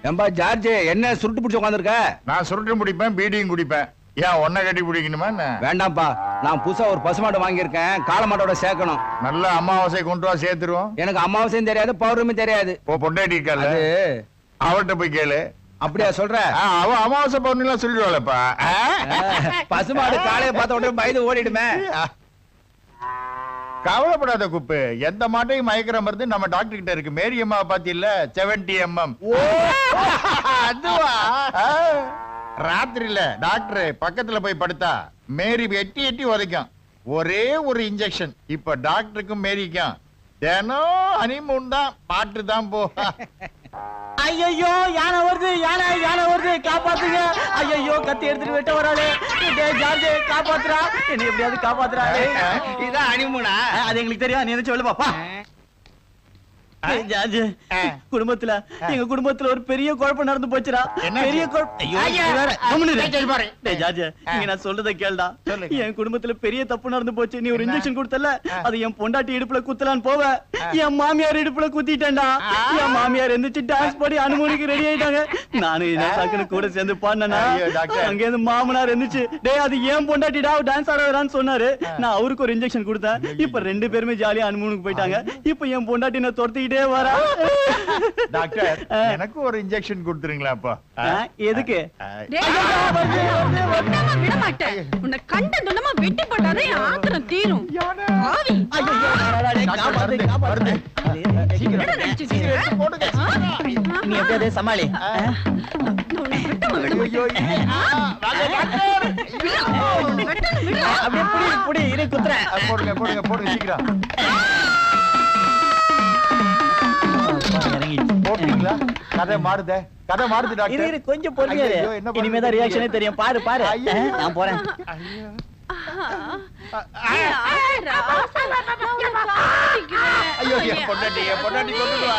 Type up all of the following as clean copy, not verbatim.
ஏம்பா ஜார்ஜ், என்ன சுருட்டு பிடிச்சு உட்காந்துருக்க? நான் சுருட்டு முடிப்பேன், பீடியும் குடிப்பேன். ஏன் ஒன்ன கட்டி பிடிக்கணுமா? வேண்டாம்ப்பா, நான் புதுசா ஒரு பசுமாடு வாங்கியிருக்கேன், காளமாட்டோட சேர்க்கணும். நல்ல அமாவாசை கொண்டு வா, சேர்த்துருவோம். எனக்கு அமாவாசையும் தெரியாது, பௌர்ணமியும் தெரியாது. பொண்டாட்டி இருக்காது, அவர்கிட்ட போய் கேளு. அப்படியா சொல்ற? அவ அமாவாசை பௌர்ணமிலாம் சொல்லிடுவாளப்பா. பசுமாடு காலையை பார்த்த உடனே பயந்து ஓடிடுமே. கவலைப்படாத குப்பு, எந்த மாட்டையும் மயக்கிற மருந்து நம்ம டாக்டர் கிட்ட இருக்கு. மேரி அம்மா பாத்தியில்ல, 70 mm. அதுவா? ராத்திரில டாக்டர் பக்கத்துல போய் படுத்தா மேரி எட்டி எட்டி உதைக்கும். ஒரே ஒரு இன்ஜெக்ஷன். இப்ப டாக்டருக்கும் மேரிக்கும் தினம் ஹனிமூன் தான், பாட்டு தான் போ. ஐயோ, யானை வருது, யானை வருது, காப்பாத்துங்க. ஐயோ, கத்தி எடுத்துட்டு வெட்ட வராளே. ஜார்ஜ் காப்பாத்துறா, என்ன எப்படியாவது காப்பாத்துறா. இதான் ஹனிமூனா? அது எங்களுக்கு தெரியும், நீ என்ன சொல்லு பாப்பா. ஜார்ஜ், குடும்பத்துல எங்க குடும்பத்துல ஒரு பெரிய குழப்பம் நடந்து போச்சுடா. பெரிய நான் சொல்றத கேளுடா. என் குடும்பத்துல பெரிய தப்பு நடந்து போச்சு. நீ ஒரு இன்ஜெக்ஷன் கொடுத்தல, அது என் பொண்டாட்டி இடுப்புல குத்தலான்னு போவ, என் மாமியார் இடுப்புல குத்திட்டேன்டா. என் மாமியார் எந்திரிச்சு டான்ஸ் பாடி அனுமதிக்கு ரெடி ஆயிட்டாங்க. நானும் கூட சேர்ந்து பாடினா, அங்க இருந்து மாமனார் எந்திரிச்சு, டேய் அது ஏன் பொண்டாட்டிடா, டான்ஸ் ஆடுறான்னு சொன்னாரு. நான் அவருக்கு ஒரு இன்ஜெக்ஷன் கொடுத்தேன். இப்ப 2 பேருமே ஜாலியா அனுமதிக்கு போயிட்டாங்க. இப்ப என் பொண்டாட்டி நான் துரத்திக்கிட்டே வரா. டாக்டர், எனக்கு ஒரு இன்ஜெக்ஷன் கொடுத்துருங்களா? அப்பா எதுக்கு? விட மாட்டேன். உன்னை கண்ட துண்டமா வெட்டி போட்டாதே ஆத்திரம் தீரும். நீ எப்படியாவது சமாளி. அப்படியே புடி இரு, குத்துறேன். போடுங்க சீக்கிரம். போட்டீங்களா? கதை மாறுது டாக்டர். கொஞ்சம் பொறுமையா இரு, இனிமேதான் ரியாக்ஷனே தெரியும். பாரு நான் போறேன். ஐயோ, பொண்டாட்டி கொண்டு வா.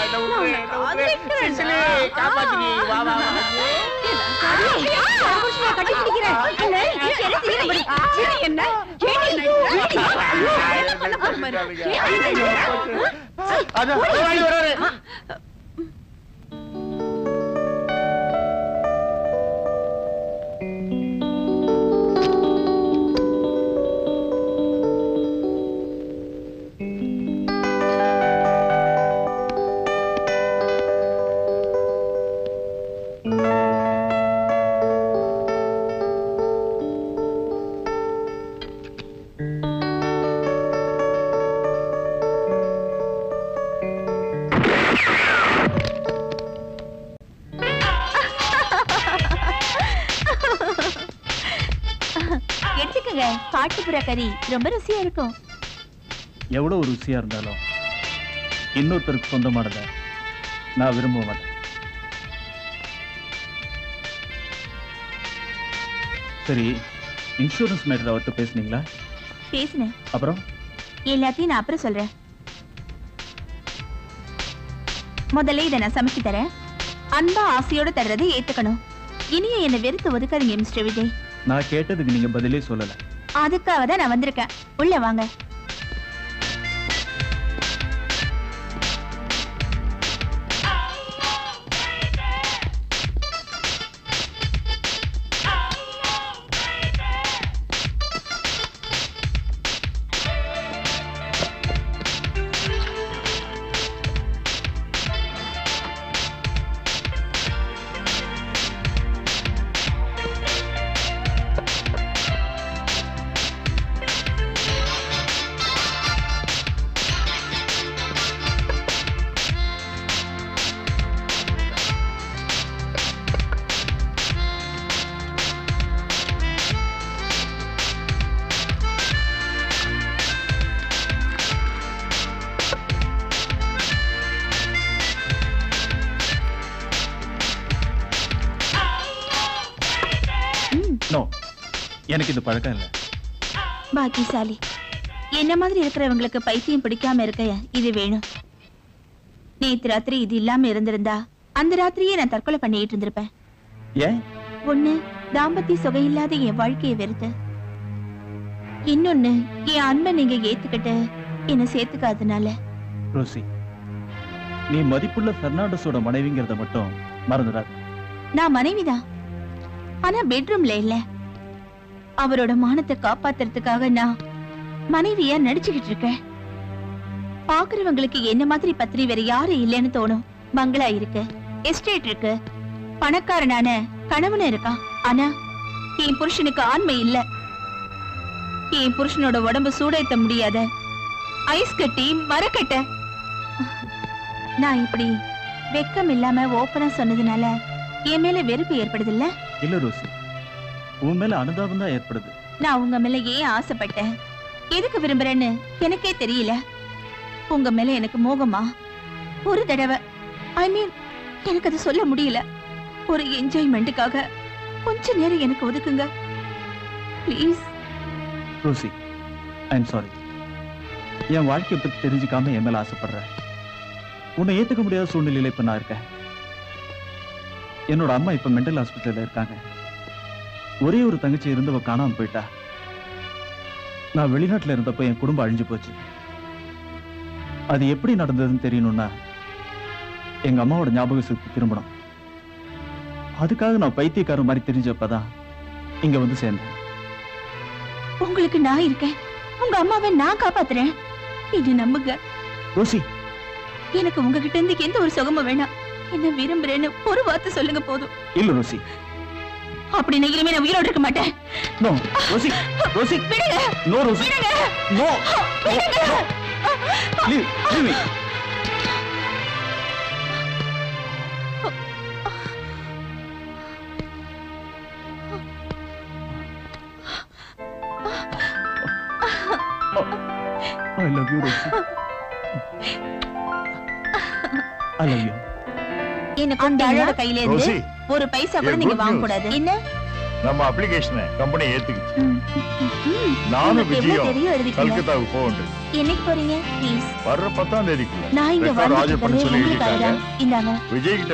காட்டுப்புற கறி ரொம்ப ருசியா இருக்கும். எவ்வளவு ருசியா இருந்தாலும் இன்னொருத்தருக்கு சொந்தமானதை நான் விரும்ப மாட்டேன். சரி, இன்சூரன்ஸ் மேட்டர் அவர்கிட்ட பேசுனீங்களா? பேசினேன். அப்புறம் எல்லாத்தையும் நான் அப்புறம் சொல்றேன். முதல்ல இதை நான் சமைச்சு தரேன். அன்பா ஆசையோட தர்றதை ஏத்துக்கணும். இனிய என்னை வெறுத்து ஒதுக்காதீங்க மிஸ்டர் விஜய். நான் கேட்டதுக்கு நீங்க பதிலே சொல்லல. அதுக்காக தான் நான் வந்திருக்கேன். உள்ள வாங்க. எனக்கு இது பழக்கம் இல்ல. பாக்கியசாலி. என்ன மாதிரி இருக்கிறவங்களுக்கு பைத்தியம் பிடிக்காம இருக்க இது வேணும். நேத்து ராத்திரி இது இல்லாம இருந்திருந்தா அந்த ராத்திரியே நான் தற்கொலை பண்ணிட்டு இருந்திருப்பேன். ஏன்? ஒண்ணு, தாம்பத்திய சுகம் இல்லாத என் வாழ்க்கையை வெறுத்து. இன்னொன்னு, என் அன்பை நீங்க ஏத்துக்கிட்டு என்ன சேர்த்துக்காதனால. ரோசி, நீ மதிப்புள்ள பெர்னாண்டஸோட மனைவிங்கிறத மட்டும் மறந்துடாத. நான் மனைவிதான், ஆனா பெட்ரூம்ல இல்ல. அவரோட மானத்தை காப்பாத்துறதுக்காக நான் மனைவியா நடிச்சுக்கிட்டு இருக்கேன். பாக்குறவங்களுக்கு என்ன மாதிரி பத்திரி வேற யாரும் இல்லைன்னு தோணும். பங்களா இருக்கு, எஸ்டேட் இருக்கு, பணக்காரனான கணவன் இருக்கான். ஆனா என் புருஷனுக்கு ஆண்மை இல்ல. என் புருஷனோட உடம்பு சூடேத்த முடியாத ஐஸ் கட்டி மரக்கட்ட. நான் இப்படி வெக்கம் இல்லாம ஓப்பனா சொன்னதுனால என் மேல வெறுப்பு ஏற்படுது இல்ல? இல்ல ரோசி, உன் மேல அனுதாபம் தான் ஏற்படுது. நான் உங்க மேல ஏன் ஆசைப்பட்டேன், எதுக்கு விரும்புறேன்னு எனக்கே தெரியல. உங்க மேல எனக்கு மோகமா? ஒரு தடவை, ஐ மீன், எனக்கு அது சொல்ல முடியல. ஒரு என்ஜாய்மெண்ட்டுக்காக கொஞ்ச நேரம் எனக்கு ஒதுக்குங்க please. Rosie, I am sorry. என் வாழ்க்கையை பத்தி தெரிஞ்சுக்காம என் மேல ஆசைப்படுற, உன்னை ஏத்துக்க முடியாத சூழ்நிலையில இப்ப நான் இருக்கேன். என்னோட அம்மா இப்ப மென்டல் ஹாஸ்பிட்டல்ல இருக்காங்க. ஒரே ஒரு தங்கச்சி இருந்தவ காணாம போயிட்டா. நான் வெளிநாட்டுல இருந்தப்போ என் குடும்பம் அழிஞ்சு போச்சு. அது எப்படி நடந்ததுன்னு தெரியணும்னா எங்க அம்மாவோட ஞாபக சக்தி திரும்பணும். அதுக்காக நான் பைத்தியக்காரன் மாதிரி தெரிஞ்சப்பதான் இங்க வந்து சேர்ந்தேன். உங்களுக்கு நான் இருக்கேன், உங்க அம்மாவை நான் காப்பாத்துறேன். என்ன நம்புங்க ரோசி. எனக்கு உங்ககிட்ட இருந்து எந்த ஒரு சுகமும் வேணாம். என்ன விரும்புறேன்னு ஒரு வார்த்தை சொல்லுங்க போதும். இல்ல ரோசி, அப்படி இனிமே நான் உயிரோடு இருக்க மாட்டேன். நோ ரோசி, ரோசி விடுங்க, நோ ரோசி, விடுங்க, நோ, விடுங்க. Leave me. I love you, Rosie. I love you. எனக்கு அந்த ஆளோட கையில இருந்து ரோசி, ஒரு பைசா கூட a நீங்க good வாங்க news. கூடாது. என்ன? நம்ம அப்ளிகேஷனை கம்பெனி ஏத்துக்கிச்சு. நானும் உங்களுக்கு எவ்வளவு விஜயம் தெரியும் எழுதிக்கங்க. கல்கத்தாவுக்கு போகணும். என்னைக்கு போறீங்க ப்ளீஸ்? வர்ற 10ஆம் தேதிக்குள்ள நான் இங்க ரெக்கார்ட் ஆஜர் பண்ண வந்து சொல்லி உங்களுக்கு எழுதிட்டாங்க. ஆயிரம். இந்தாங்க. விஜய் கிட்ட